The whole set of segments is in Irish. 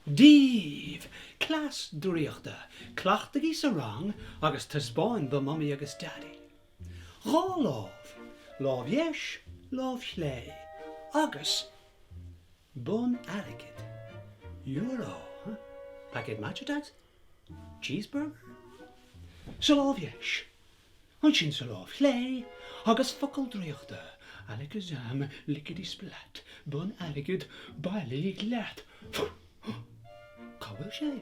Díomh, clas dríochta, clachtagí sa rang agus taspáin the mummy agus daddy. Rá láv yesh, láv shlé, agus bun arigid. Euro, huh? Packet matcha tax? Cheeseburger? Sa láv yesh, an sin sa láv shlé, agus focal dríochta, alakazam lickety splat, bun arigid, bailí glat. Cawil sé,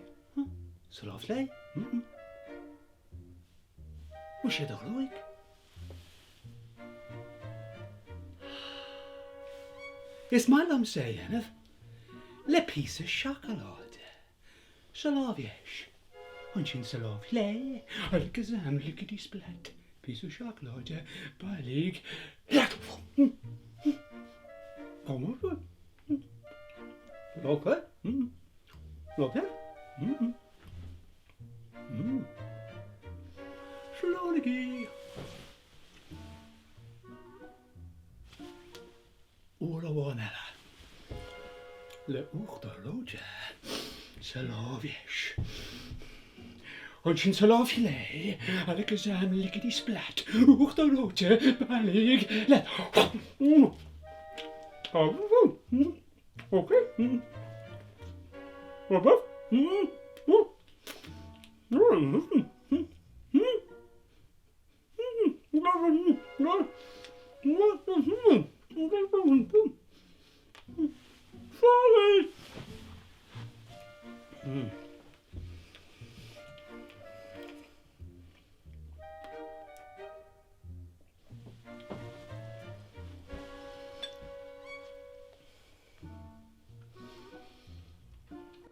sa láv shlé? Wa sé da glóig? Is my lum saying le piece of chocolate. Sa láv yesh, an sin sa láv shlé, alakazam lickety splat, piece of chocolate, bailí glat. Come on. Okay. Okay. Slánigi. Ola wanella. Le uchta loja. Sa láv yesh. An sin sa láv shlé, alakazam lickety splat, uchta loja, bailí glat. Okay.